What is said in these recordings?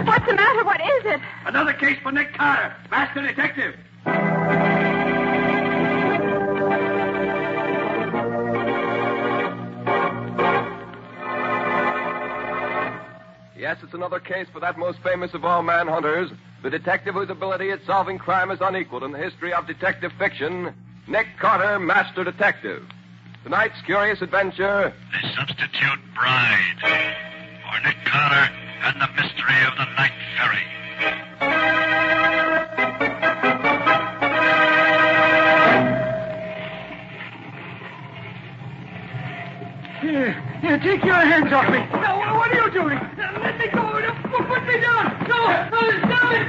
What's the matter? What is it? Another case for Nick Carter, master detective. Yes, it's another case for that most famous of all manhunters, the detective whose ability at solving crime is unequaled in the history of detective fiction, Nick Carter, Master Detective. Tonight's curious adventure... The Substitute Bride. For Nick Carter and the Mystery of the Night Ferry. Here, take your hands off me. No, what are you doing? Let me go. Put me down. No, stop it.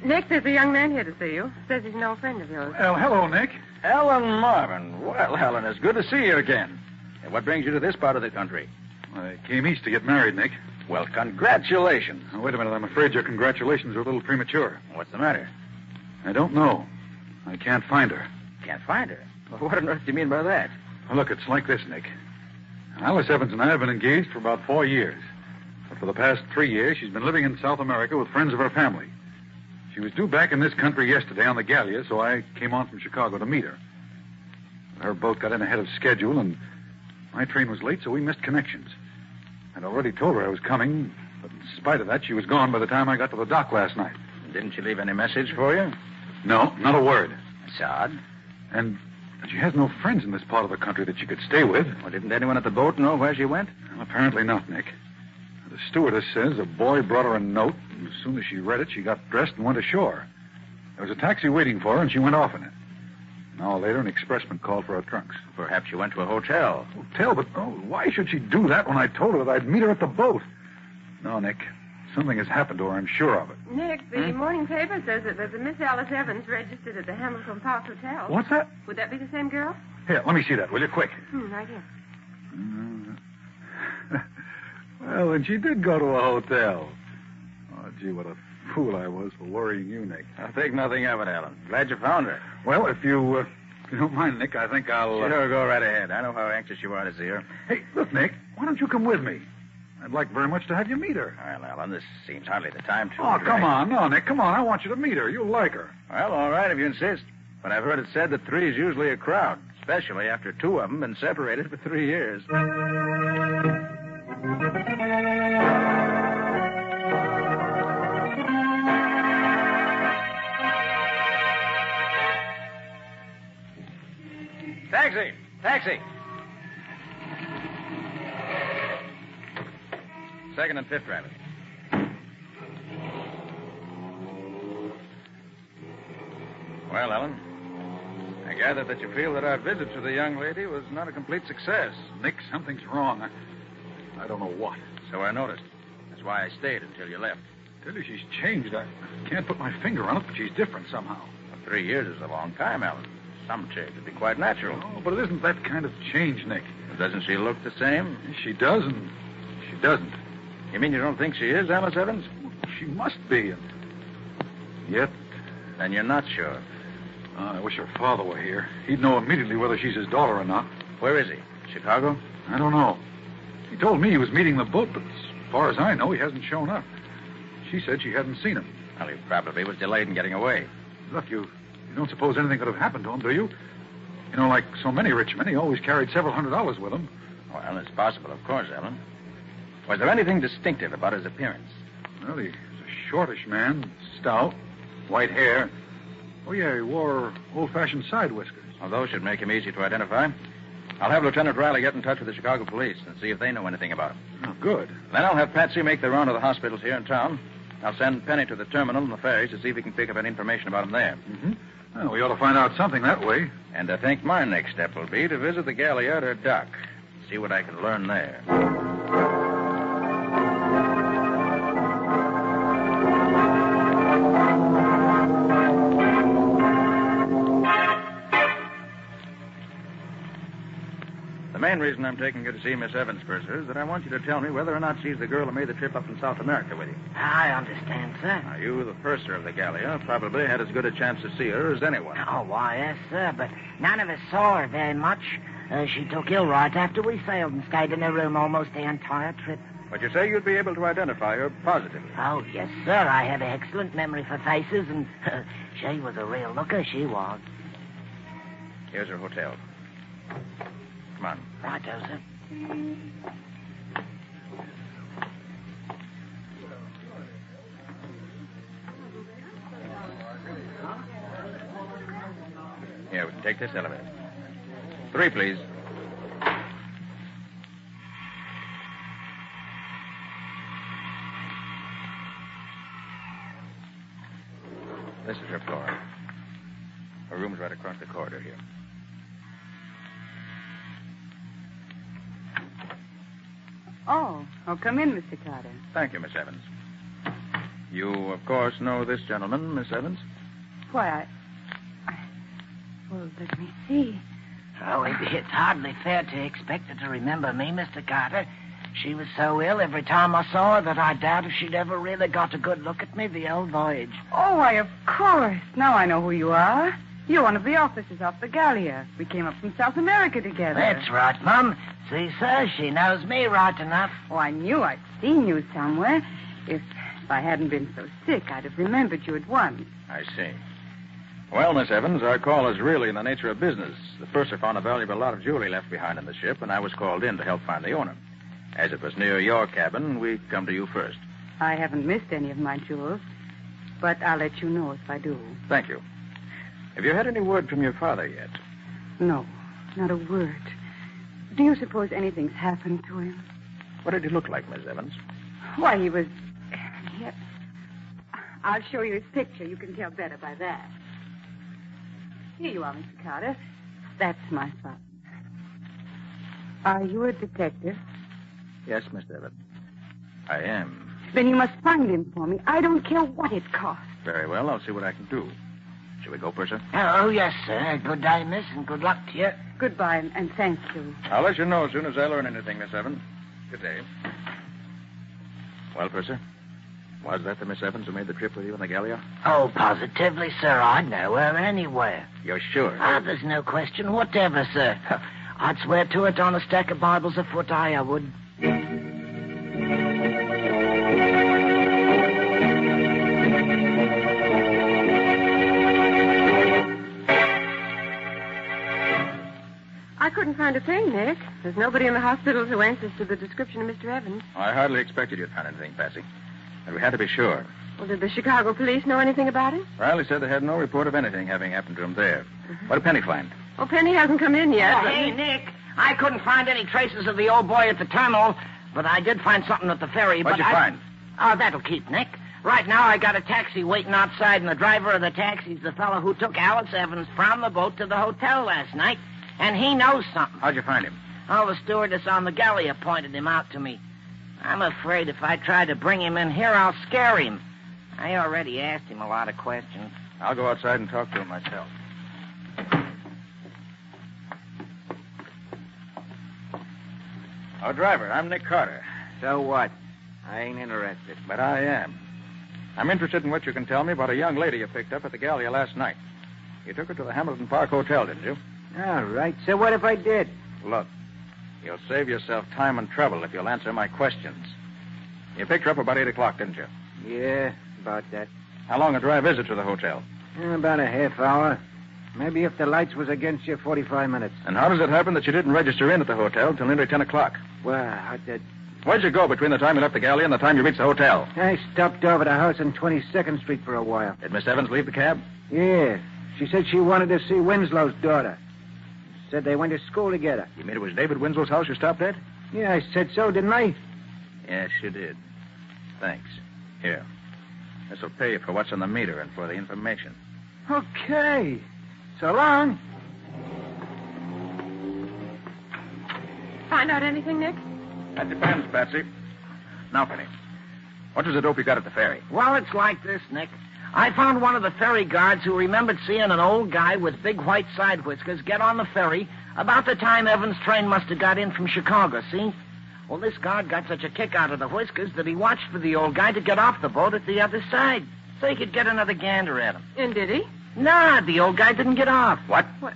Nick, there's a young man here to see you. Says he's an old friend of yours. Well, hello, Nick. Helen Marvin. Well, Helen, it's good to see you again. And what brings you to this part of the country? I came east to get married, Nick. Well, congratulations. Now, wait a minute. I'm afraid your congratulations are a little premature. What's the matter? I don't know. I can't find her. Can't find her? Well, what on earth do you mean by that? Well, look, it's like this, Nick. Alice Evans and I have been engaged for about 4 years. But for the past 3 years, she's been living in South America with friends of her family. She was due back in this country yesterday on the Gallia, so I came on from Chicago to meet her. Her boat got in ahead of schedule, and my train was late, so we missed connections. I'd already told her I was coming, but in spite of that, she was gone by the time I got to the dock last night. Didn't she leave any message for you? No, not a word. That's odd. And she has no friends in this part of the country that she could stay with. Well, didn't anyone at the boat know where she went? Well, apparently not, Nick. The stewardess says a boy brought her a note, and as soon as she read it, she got dressed and went ashore. There was a taxi waiting for her, and she went off in it. An hour later, an expressman called for her trunks. Perhaps she went to a hotel. Hotel? But why should she do that when I told her that I'd meet her at the boat? No, Nick. Something has happened to her, I'm sure of it. Nick, the morning paper says that there's a Miss Alice Evans registered at the Hamilton Park Hotel. What's that? Would that be the same girl? Here, let me see that, will you? Quick. Right here. Well, then she did go to a hotel. Oh, gee, what a fool I was for worrying you, Nick. I'll think nothing of it, Alan. Glad you found her. Well, if you don't mind, Nick, I think I'll... Sure, go right ahead. I know how anxious you are to see her. Hey, look, Nick, why don't you come with me? I'd like very much to have you meet her. Well, Alan, this seems hardly the time to... Oh, come on. No, Nick, come on. I want you to meet her. You'll like her. Well, all right, if you insist. But I've heard it said that 3 is usually a crowd, especially after 2 of them been separated for 3 years. Taxi! Taxi! 2nd and 5th driver. Well, Ellen, I gather that you feel that our visit to the young lady was not a complete success. Nick, something's wrong. I don't know what. So I noticed. That's why I stayed until you left. I tell you, she's changed. I can't put my finger on it, but she's different somehow. Well, 3 years is a long time, Ellen. Some change would be quite natural. Oh, but it isn't that kind of change, Nick. Doesn't she look the same? She does, and she doesn't. You mean you don't think she is Alice Evans? She must be, and yet... Then you're not sure. I wish her father were here. He'd know immediately whether she's his daughter or not. Where is he? Chicago? I don't know. He told me he was meeting the boat, but as far as I know, he hasn't shown up. She said she hadn't seen him. Well, he probably was delayed in getting away. Look, you don't suppose anything could have happened to him, do you? You know, like so many rich men, he always carried several $100s with him. Well, it's possible, of course, Ellen. Was there anything distinctive about his appearance? Well, he was a shortish man, stout, white hair. Oh, yeah, he wore old-fashioned side whiskers. Well, those should make him easy to identify. I'll have Lieutenant Riley get in touch with the Chicago police and see if they know anything about him. Oh, good. Then I'll have Patsy make the round of the hospitals here in town. I'll send Penny to the terminal and the ferries to see if he can pick up any information about him there. Mm-hmm. Well, we ought to find out something that way. And I think my next step will be to visit the Gallia at her dock. See what I can learn there. The main reason I'm taking you to see Miss Evans, Purser, is that I want you to tell me whether or not she's the girl who made the trip up from South America with you. I understand, sir. Now, you, the purser of the Gallia, probably had as good a chance to see her as anyone. Oh, why, yes, sir, but none of us saw her very much. She took ill right after we sailed and stayed in her room almost the entire trip. But you say you'd be able to identify her positively. Oh, yes, sir. I have an excellent memory for faces, and she was a real looker, she was. Here's her hotel. Come on. Righto, sir. Here, we can take this elevator. 3, please. This is her floor. Her room's right across the corridor here. Oh, come in, Mr. Carter. Thank you, Miss Evans. You, of course, know this gentleman, Miss Evans? Why, well, let me see. Oh, it's hardly fair to expect her to remember me, Mr. Carter. She was so ill every time I saw her that I doubt if she'd ever really got a good look at me the whole voyage. Oh, why, of course. Now I know who you are. You're one of the officers off the Gallia. We came up from South America together. That's right, Mum. See, sir, she knows me right enough. Oh, I knew I'd seen you somewhere. If I hadn't been so sick, I'd have remembered you at once. I see. Well, Miss Evans, our call is really in the nature of business. The purser found a valuable lot of jewelry left behind in the ship, and I was called in to help find the owner. As it was near your cabin, we come to you first. I haven't missed any of my jewels, but I'll let you know if I do. Thank you. Have you had any word from your father yet? No, not a word. Do you suppose anything's happened to him? What did he look like, Miss Evans? Why, he was... Here. I'll show you his picture. You can tell better by that. Here you are, Mr. Carter. That's my son. Are you a detective? Yes, Miss Evans. I am. Then you must find him for me. I don't care what it costs. Very well. I'll see what I can do. Shall we go, Purser? Oh, yes, sir. Good day, miss, and good luck to you. Goodbye, and thank you. I'll let you know as soon as I learn anything, Miss Evans. Good day. Well, Purser, was that the Miss Evans who made the trip with you in the Gallia? Oh, positively, sir. I'd know her anywhere. You're sure? Ah, there's no question whatever, sir. I'd swear to it on a stack of Bibles afoot, I would. I couldn't find a thing, Nick. There's nobody in the hospital who answers to the description of Mr. Evans. I hardly expected you'd find anything, Patsy. But we had to be sure. Well, did the Chicago police know anything about it? Riley said they had no report of anything having happened to him there. Mm-hmm. What did Penny find? Well, Penny hasn't come in yet. Oh, but... hey, Nick. I couldn't find any traces of the old boy at the terminal, but I did find something at the ferry. What'd you find? Oh, that'll keep, Nick. Right now, I got a taxi waiting outside, and the driver of the taxi's the fellow who took Alice Evans from the boat to the hotel last night, and he knows something. How'd you find him? Oh, the stewardess on the Gallia pointed him out to me. I'm afraid if I try to bring him in here, I'll scare him. I already asked him a lot of questions. I'll go outside and talk to him myself. Oh, driver, I'm Nick Carter. So what? I ain't interested. But I am. I'm interested in what you can tell me about a young lady you picked up at the Gallia last night. You took her to the Hamilton Park Hotel, didn't you? All right. So what if I did? Look, you'll save yourself time and trouble if you'll answer my questions. You picked her up about 8 o'clock, didn't you? Yeah, about that. How long a drive is it to the hotel? About a half hour. Maybe if the lights was against you, 45 minutes. And how does it happen that you didn't register in at the hotel till nearly 10 o'clock? Well, Where'd you go between the time you left the Gallia and the time you reached the hotel? I stopped over the house on 22nd Street for a while. Did Miss Evans leave the cab? Yeah. She said she wanted to see Winslow's daughter. Said they went to school together. You mean it was David Winslow's house you stopped at? Yeah, I said so, didn't I? Yes, you did. Thanks. Here. This'll pay you for what's on the meter and for the information. Okay. So long. Find out anything, Nick? That depends, Patsy. Now, Penny, what was the dope you got at the ferry? Well, it's like this, Nick. I found one of the ferry guards who remembered seeing an old guy with big white side whiskers get on the ferry, About the time Evans' train must have got in from Chicago, see? Well, this guard got such a kick out of the whiskers that he watched for the old guy to get off the boat at the other side so he could get another gander at him. And did he? Nah, the old guy didn't get off. What? What?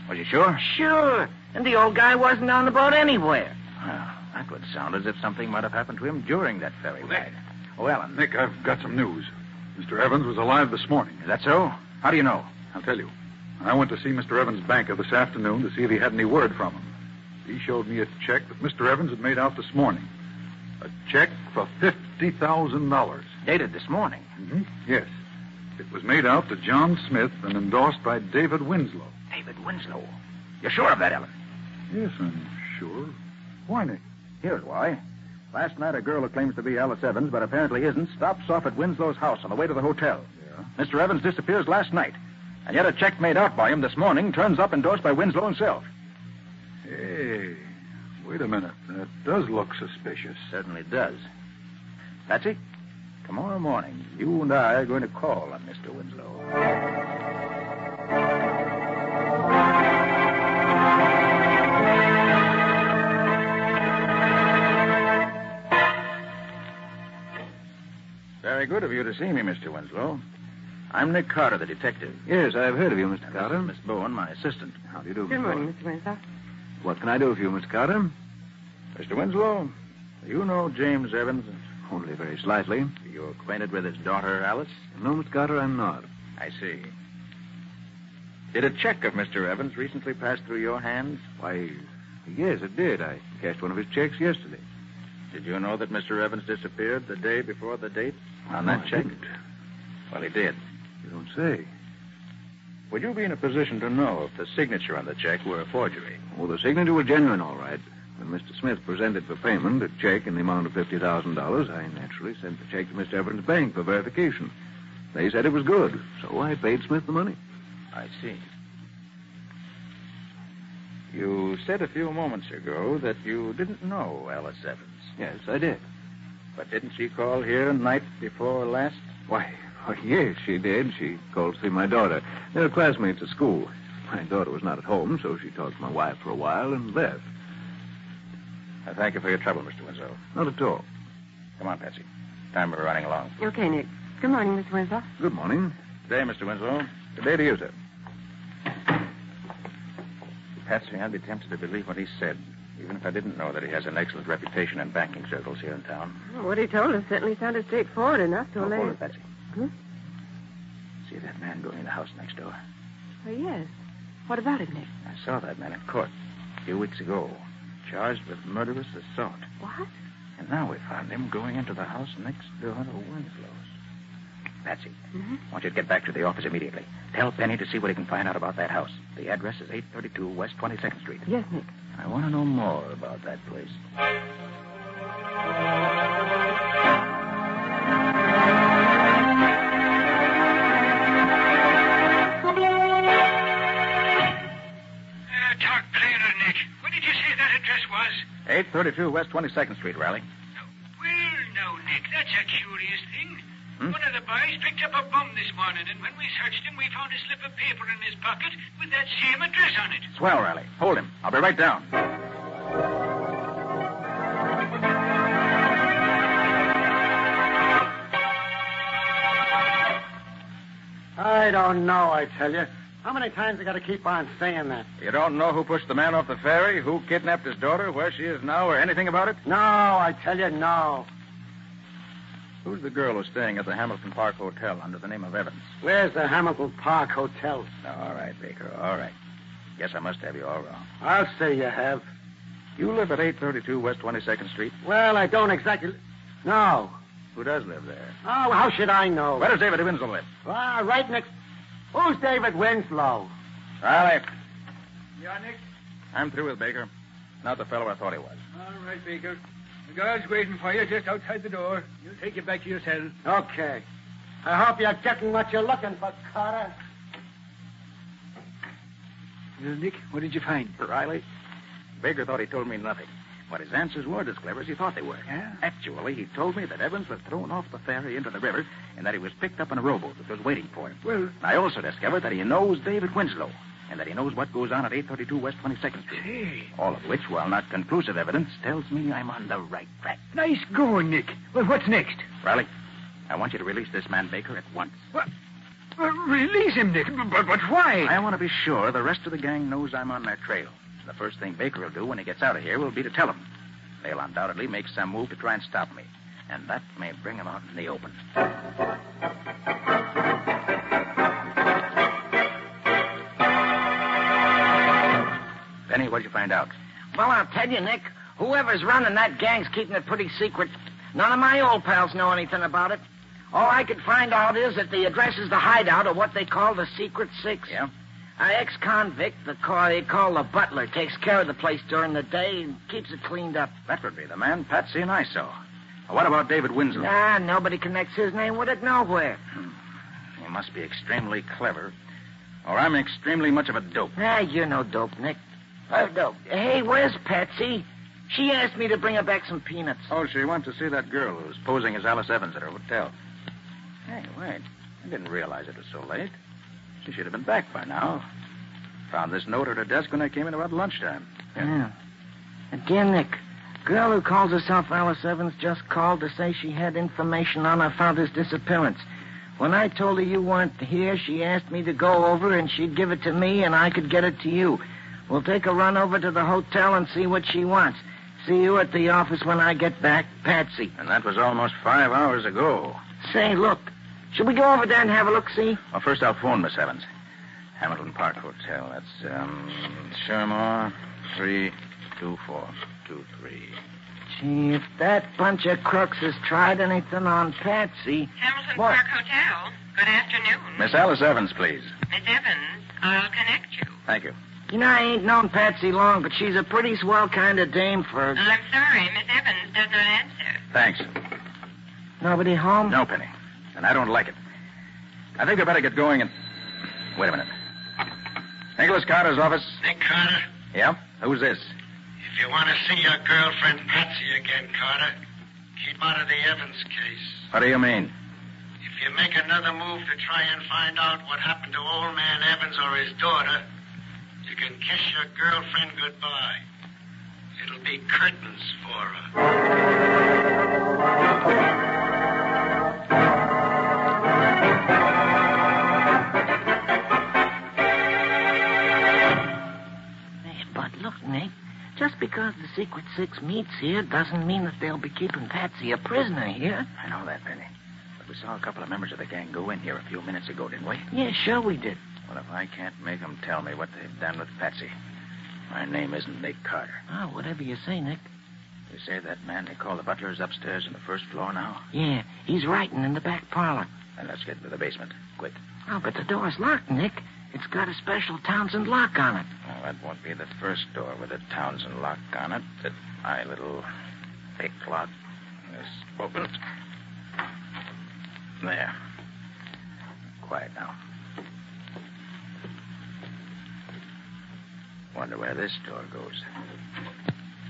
Was you sure? Sure. And the old guy wasn't on the boat anywhere. Well, that would sound as if something might have happened to him during that ferry ride. Oh, Ellen. Nick, I've got some news. Mr. Evans was alive this morning. Is that so? How do you know? I'll tell you. I went to see Mr. Evans' banker this afternoon to see if he had any word from him. He showed me a check that Mr. Evans had made out this morning. A check for $50,000. Dated this morning? Mm-hmm. Yes. It was made out to John Smith and endorsed by David Winslow. David Winslow? You're sure of that, Ellen? Yes, I'm sure. Why, Nick? Here's why. Last night, a girl who claims to be Alice Evans, but apparently isn't, stops off at Winslow's house on the way to the hotel. Yeah? Mr. Evans disappears last night. And yet a check made out by him this morning turns up endorsed by Winslow himself. Hey, wait a minute. That does look suspicious. Certainly does. Patsy, tomorrow morning, you and I are going to call on Mr. Winslow. Very good of you to see me, Mr. Winslow. I'm Nick Carter, the detective. Yes, I've heard of you, Mr. And Carter. This is Miss Bowen, my assistant. How do you do, Good Mr. morning, Bowen? Mr. Winslow. What can I do for you, Mr. Carter? Mr. Winslow, do you know James Evans? Only very slightly. Are you acquainted with his daughter, Alice? No, Mr. Carter, I'm not. I see. Did a check of Mr. Evans recently pass through your hands? Why, yes, it did. I cashed one of his checks yesterday. Did you know that Mr. Evans disappeared the day before the date on No, that I check? didn't. Well, he did. You don't say. Would you be in a position to know if the signature on the check were a forgery? Oh, the signature was genuine, all right. When Mr. Smith presented for payment a check in the amount of $50,000, I naturally sent the check to Mr. Evans' bank for verification. They said it was good, so I paid Smith the money. I see. You said a few moments ago that you didn't know Alice Evans. Yes, I did. But didn't she call here night before last? Why, yes, she did. She called to see my daughter. They were classmates at school. My daughter was not at home, so she talked to my wife for a while and left. I thank you for your trouble, Mr. Winslow. Not at all. Come on, Patsy. Time we're running along. Okay, Nick. Good morning, Mr. Winslow. Good morning. Good day, Mr. Winslow. Good day to you, sir. Patsy, I'd be tempted to believe what he said, even if I didn't know that he has an excellent reputation in banking circles here in town. Well, what he told us certainly sounded straightforward enough to Oh, allay... hold it, Patsy. Hmm? See that man going in the house next door? Oh, yes. What about it, Nick? I saw that man in court a few weeks ago, charged with murderous assault. What? And now we found him going into the house next door to Winslow's. Patsy, Mm-hmm. I want you to get back to the office immediately. Tell Penny to see what he can find out about that house. The address is 832 West 22nd Street. Yes, Nick. I want to know more about that place. Talk plainer, Nick. What did you say that address was? 832 West 22nd Street, Riley. Well, now, Nick, that's a curious thing. One of the boys picked up a bum this morning, and when we searched him, we found a slip of paper in his pocket with that same address on it. Swell, Riley. Hold him. I'll be right down. I don't know, I tell you. How many times I got to keep on saying that? You don't know who pushed the man off the ferry, who kidnapped his daughter, where she is now, or anything about it? No, I tell you, no. Who's the girl who's staying at the Hamilton Park Hotel under the name of Evans? Where's the Hamilton Park Hotel? All right, Baker, all right. Guess I must have you all wrong. I'll say you have. You live at 832 West 22nd Street? Well, I don't exactly... No. Who does live there? Oh, how should I know? Where does David Winslow live? Ah, right next... Who's David Winslow? Riley, Yeah, Nick? I'm through with Baker. Not the fellow I thought he was. All right, Baker. The guard's waiting for you just outside the door. He'll take you back to your cell. Okay. I hope you're getting what you're looking for, Carter. Well, Nick, what did you find? Riley, Baker thought he told me nothing. But his answers weren't as clever as he thought they were. Yeah? Actually, he told me that Evans was thrown off the ferry into the river and that he was picked up in a rowboat that was waiting for him. Well... I also discovered that he knows David Winslow. and that he knows what goes on at 832 West 22nd Street. Hey. All of which, while not conclusive evidence, tells me I'm on the right track. Nice going, Nick. Well, what's next? Riley, I want you to release this man Baker at once. What? Release him, Nick. But why? I want to be sure the rest of the gang knows I'm on their trail. The first thing Baker will do when he gets out of here will be to tell them. They'll undoubtedly make some move to try and stop me. And that may bring him out in the open. Penny, what'd you find out? Well, I'll tell you, Nick. Whoever's running that gang's keeping it pretty secret. None of my old pals know anything about it. All I could find out is that the address is the hideout of what they call the Secret Six. Yeah? An ex-convict, they call the butler, takes care of the place during the day and keeps it cleaned up. That would be the man Patsy and I saw. What about David Winslow? Nah, nobody connects his name with it nowhere. He must be extremely clever, or I'm extremely much of a dope. Ah, you're no dope, Nick. Dope. Hey, where's Patsy? She asked me to bring her back some peanuts. Oh, she went to see that girl who was posing as Alice Evans at her hotel. Hey, wait. I didn't realize it was so late. She should have been back by now. Found this note at her desk when I came in about lunchtime. Yeah. Again, Nick. Girl who calls herself Alice Evans just called to say she had information on her father's disappearance. When I told her you weren't here, she asked me to go over and she'd give it to me and I could get it to you. We'll take a run over to the hotel and see what she wants. See you at the office when I get back, Patsy. And that was almost 5 hours ago. Say, look. Should we go over there and have a look-see? Well, first I'll phone Miss Evans. Hamilton Park Hotel. That's, Shermore 32423. Gee, if that bunch of crooks has tried anything on Patsy... Hamilton What? Park Hotel. Good afternoon. Miss Alice Evans, please. Miss Evans, I'll connect you. Thank you. You know, I ain't known Patsy long, but she's a pretty swell kind of dame for... I'm sorry, Miss Evans does not answer. Thanks. Nobody home? No, Penny. And I don't like it. I think we better get going and... Wait a minute. Nicholas Carter's office. Nick Carter, Yeah? Who's this? if you want to see your girlfriend Patsy again, Carter, keep out of the Evans case. What do you mean? If you make another move to try and find out what happened to old man Evans or his daughter, you can kiss your girlfriend goodbye. It'll be curtains for her. But look, Nick, just because the Secret Six meets here doesn't mean that they'll be keeping Patsy a prisoner here. I know that, Penny. But we saw a couple of members of the gang go in here a few minutes ago, didn't we? Yeah, sure we did. Well, if I can't make them tell me what they've done with Patsy, my name isn't Nick Carter. Oh, whatever you say, Nick. You say that man they call the butler is upstairs on the first floor now? Yeah, he's writing in the back parlor. Then let's get to the basement, quick. Oh, but the door's locked, Nick. It's got a special Townsend lock on it. Well, that won't be the first door with a Townsend lock on it. That my little pick lock is open. There. Quiet now. Wonder where this door goes.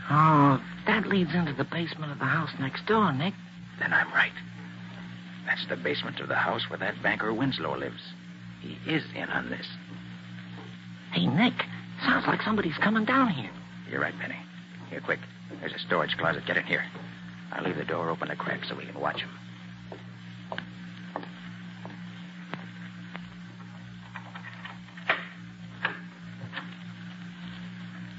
Oh, that leads into the basement of the house next door, Nick. Then I'm right. That's the basement of the house where that banker Winslow lives. He is in on this. Hey, Nick, sounds like somebody's coming down here. You're right, Penny. Here, quick. There's a storage closet. Get in here. I'll leave the door open a crack so we can watch him.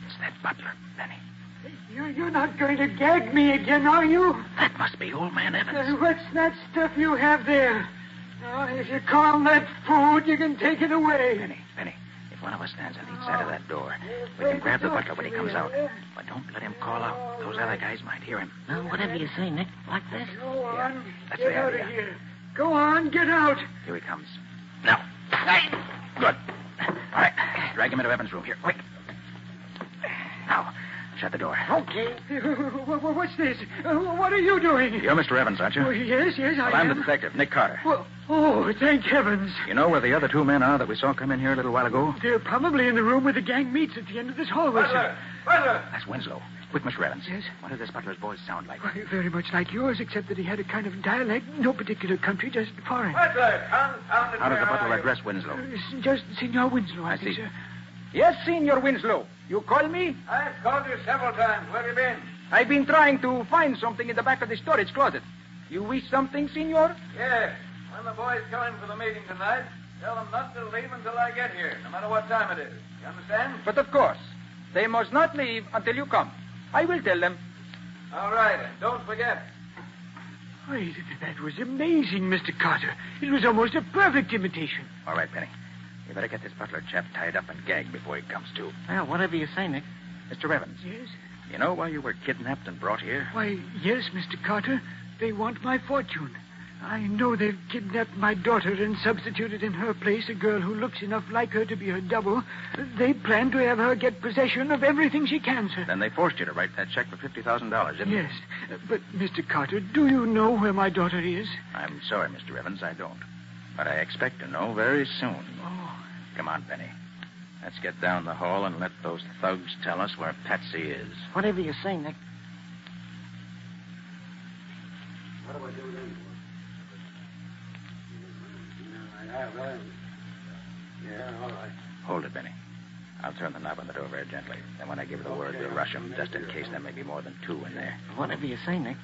It's that butler, Penny. You're not going to gag me again, are you? That must be old man Evans. What's that stuff you have there? Now, if you call that food, you can take it away. Penny, if one of us stands on each side of that door, we can grab the butler when he comes out. But don't let him call out. Those other guys might hear him. Well, whatever you say, Nick. Like this? Go on. That's Get the out idea. of here. Go on, get out. Here he comes. Now. Hey! Good. All right. Drag him into Evans' room. Here, quick. Now, shut the door. Okay. What's this? What are you doing? You're Mr. Evans, aren't you? Oh, yes, Well, I I'm am. the detective, Nick Carter. Well, oh, thank heavens. You know where the other two men are that we saw come in here a little while ago? They're probably in the room where the gang meets at the end of this hallway, sir. That's Winslow. Quick, Mr. Evans. Yes? What did this butler's voice sound like? Why, very much like yours, except that he had a kind of dialect, no particular country, just foreign. How does the butler address Winslow? Just Senor Winslow, I I think, see. sir. Yes, Senor Winslow. You call me? I've called you several times. Where have you been? I've been trying to find something in the back of the storage closet. You wish something, Senor? Yes. When the boys come in for the meeting tonight, tell them not to leave until I get here, no matter what time it is. You understand? But of course, they must not leave until you come. I will tell them. All right, and don't forget. Why, that was amazing, Mr. Carter. It was almost a perfect imitation. All right, Penny. You better get this butler chap tied up and gagged before he comes to. Well, whatever you say, Nick. Mr. Evans. Yes? You know why you were kidnapped and brought here? Why, yes, Mr. Carter. They want my fortune. I know they've kidnapped my daughter and substituted in her place a girl who looks enough like her to be her double. They plan to have her get possession of everything she can, sir. Then they forced you to write that check for $50,000, didn't they? Yes. But, Mr. Carter, do you know where my daughter is? I'm sorry, Mr. Evans, I don't. But I expect to know very soon. Oh. Come on, Penny. Let's get down the hall and let those thugs tell us where Patsy is. Whatever you say, Nick. What do I do then? Yeah, all right. Hold it, Benny. I'll turn the knob on the door very gently. Then when I give the word, we'll rush them, just in case there may be more than two in there. Whatever you say, Nick.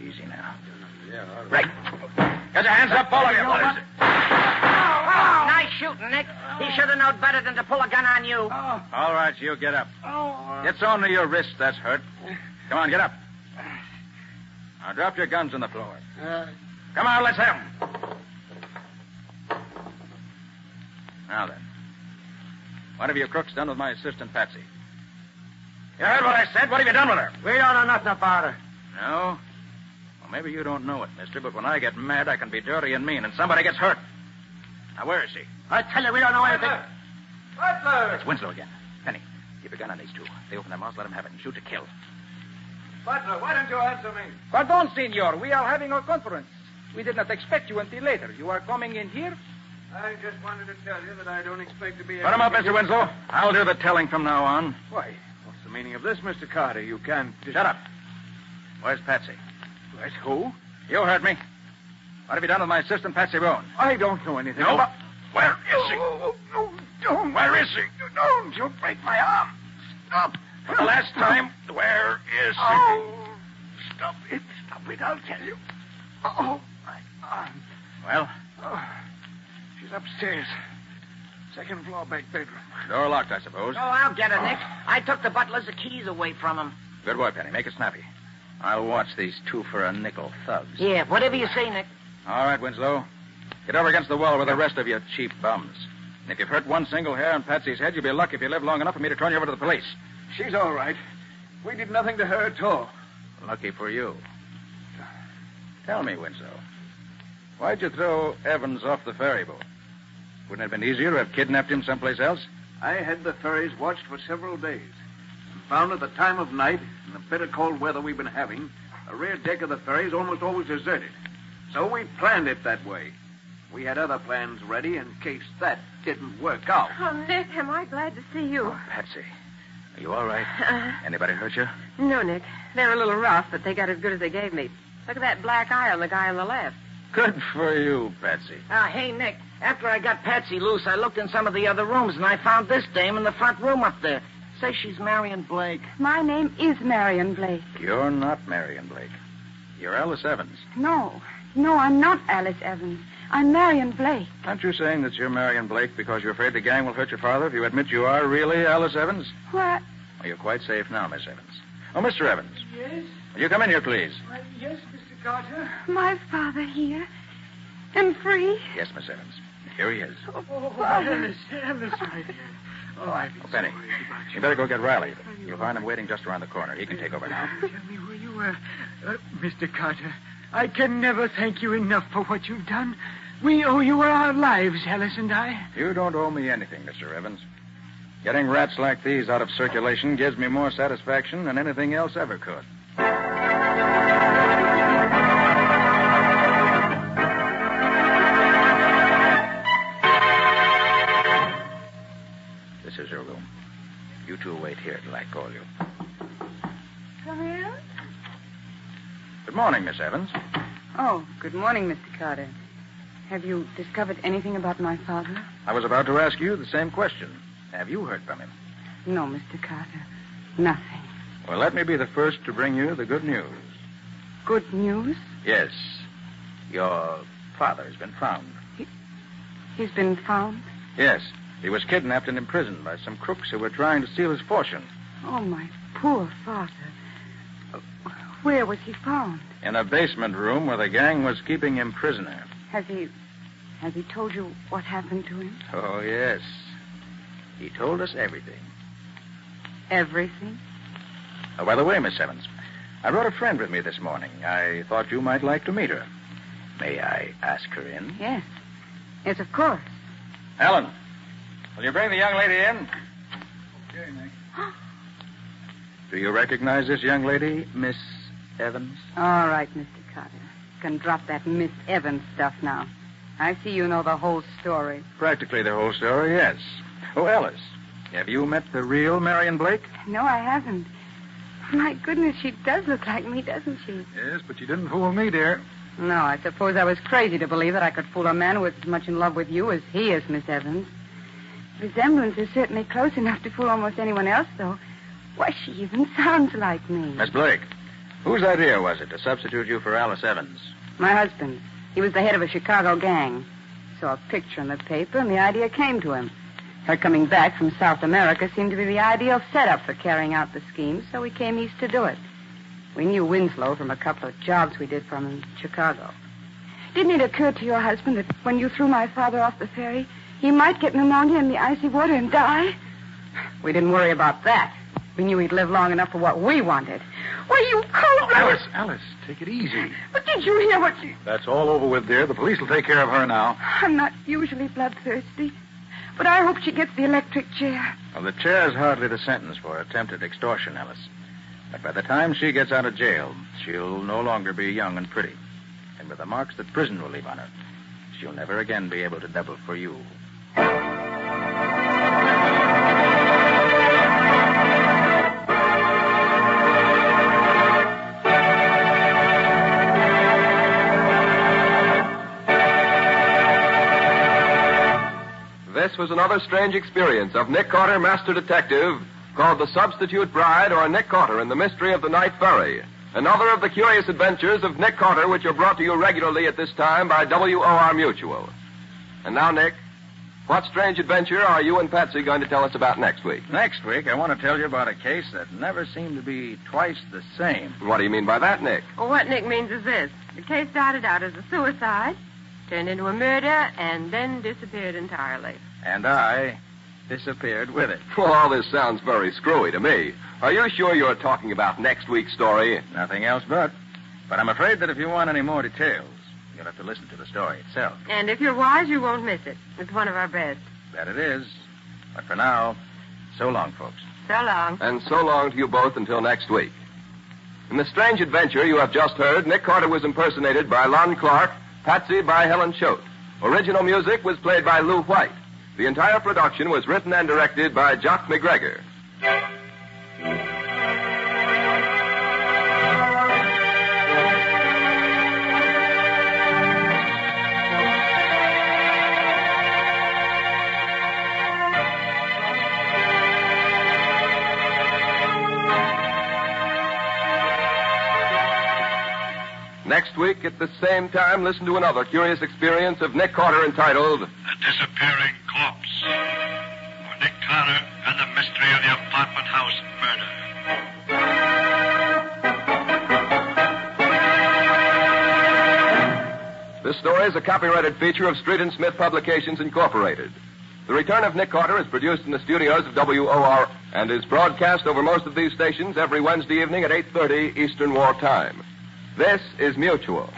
Easy now. Yeah, all Right. Get your hands up, all of you. What is it? Nice shooting, Nick. He should have known better than to pull a gun on you. All right, you get up. It's only your wrist that's hurt. Come on, get up. Now drop your guns on the floor. Come on, let's have 'em. Now then, what have you crooks done with my assistant, Patsy? You heard what I said? What have you done with her? We don't know nothing about her. No? Well, maybe you don't know it, mister, but when I get mad, I can be dirty and mean, and somebody gets hurt. Now, where is she? I tell you, we don't know anything. Butler! It's Winslow again. Penny, keep a gun on these two. They open their mouths, let them have it, and shoot to kill. Butler, why don't you answer me? Pardon, Senor. We are having a conference. We did not expect you until later. You are coming in here? I just wanted to tell you that I don't expect to be... Put him up, Mr. Winslow. I'll do the telling from now on. Why, what's the meaning of this, Mr. Carter? You can't... Shut up. Where's Patsy? Where's who? You heard me. What have you done with my assistant, Patsy Bowen? I don't know anything. No, about... Where is she? No, don't. Where is she? Don't. You'll break my arm. Stop. For the last time, where is she? Oh, stop it. Stop it, I'll tell you. Oh, my arm. Well? Oh, she's upstairs. Second floor, back bedroom. Door locked, I suppose. Oh, I'll get her, Nick. I took the butler's keys away from him. Good boy, Penny. Make it snappy. I'll watch these two for a nickel thugs. Yeah, whatever you say, Nick. All right, Winslow. Get over against the wall with the rest of you cheap bums. And if you've hurt one single hair on Patsy's head, you'll be lucky if you live long enough for me to turn you over to the police. She's all right. We did nothing to her at all. Lucky for you. Tell me, Winslow, why'd you throw Evans off the ferry boat? Wouldn't it have been easier to have kidnapped him someplace else? I had the ferries watched for several days and found at the time of night, in the bitter cold weather we've been having, the rear deck of the ferry is almost always deserted. So we planned it that way. We had other plans ready in case that didn't work out. Oh, Nick, am I glad to see you. Oh, Patsy, are you all right? Anybody hurt you? No, Nick. They're a little rough, but they got as good as they gave me. Look at that black eye on the guy on the left. Good for you, Patsy. Hey, Nick, after I got Patsy loose, I looked in some of the other rooms, and I found this dame in the front room up there. Says she's Marion Blake. My name is Marion Blake. You're not Marion Blake. You're Alice Evans. No, I'm not Alice Evans. I'm Marion Blake. Aren't you saying that you're Marion Blake because you're afraid the gang will hurt your father if you admit you are really Alice Evans? What? Well, you're quite safe now, Miss Evans. Oh, Mr. Evans. Yes? Will you come in here, please? Yes, Mr. Carter. My father here. And free. Yes, Miss Evans. Here he is. Oh, Alice, my dear. Oh, I've been Penny, so worried about you better go get Riley. You'll find him waiting just around the corner. He can take over now. Tell me where you were. Mr. Carter, I can never thank you enough for what you've done. We owe you our lives, Alice and I. You don't owe me anything, Mr. Evans. Getting rats like these out of circulation gives me more satisfaction than anything else ever could. This is your room. You two wait here till I call you. Come in. Good morning, Miss Evans. Oh, good morning, Mr. Carter. Have you discovered anything about my father? I was about to ask you the same question. Have you heard from him? No, Mr. Carter. Nothing. Well, let me be the first to bring you the good news. Good news? Yes. Your father has been found. He's been found? Yes. He was kidnapped and imprisoned by some crooks who were trying to steal his fortune. Oh, my poor father. Where was he found? In a basement room where the gang was keeping him prisoner. Has he told you what happened to him? Oh, yes. He told us everything. Everything? Oh, by the way, Miss Evans, I brought a friend with me this morning. I thought you might like to meet her. May I ask her in? Yes. Yes, of course. Ellen, will you bring the young lady in? Okay, Nick. Do you recognize this young lady, Miss Evans? All right, Mr. Carter. You can drop that Miss Evans stuff now. I see you know the whole story. Practically the whole story, yes. Oh, Alice, have you met the real Marion Blake? No, I haven't. My goodness, she does look like me, doesn't she? Yes, but you didn't fool me, dear. No, I suppose I was crazy to believe that I could fool a man who was as much in love with you as he is, Miss Evans. The resemblance is certainly close enough to fool almost anyone else, though. Why, she even sounds like me. Miss Blake, whose idea was it to substitute you for Alice Evans? My husband. He was the head of a Chicago gang. Saw a picture in the paper, and the idea came to him. Her coming back from South America seemed to be the ideal setup for carrying out the scheme, so we came east to do it. We knew Winslow from a couple of jobs we did for him in Chicago. Didn't it occur to your husband that when you threw my father off the ferry, he might get pneumonia in the icy water and die? We didn't worry about that. We knew he'd live long enough for what we wanted. Why, you cold-blooded... Alice, take it easy. But did you hear what she... That's all over with, dear. The police will take care of her now. I'm not usually bloodthirsty, but I hope she gets the electric chair. Well, the chair is hardly the sentence for attempted extortion, Alice. But by the time she gets out of jail, she'll no longer be young and pretty. And with the marks that prison will leave on her, she'll never again be able to double for you. This was another strange experience of Nick Carter, Master Detective, called The Substitute Bride, or Nick Carter and the Mystery of the Night Ferry. Another of the curious adventures of Nick Carter, which are brought to you regularly at this time by WOR Mutual. And now, Nick, what strange adventure are you and Patsy going to tell us about next week? Next week, I want to tell you about a case that never seemed to be twice the same. What do you mean by that, Nick? Well, what Nick means is this. The case started out as a suicide, turned into a murder, and then disappeared entirely. And I disappeared with it. Well, all this sounds very screwy to me. Are you sure you're talking about next week's story? Nothing else but. But I'm afraid that if you want any more details, you'll have to listen to the story itself. And if you're wise, you won't miss it. It's one of our best. That it is. But for now, so long, folks. So long. And so long to you both until next week. In the strange adventure you have just heard, Nick Carter was impersonated by Lon Clark, Patsy by Helen Choate. Original music was played by Lou White. The entire production was written and directed by Jock McGregor. Next week, at the same time, listen to another curious experience of Nick Carter entitled The Disappearing Corpse. For Nick Carter and the Mystery of the Apartment House Murder. This story is a copyrighted feature of Street and Smith Publications, Incorporated. The Return of Nick Carter is produced in the studios of WOR and is broadcast over most of these stations every Wednesday evening at 8:30 Eastern War Time. This is Mutual.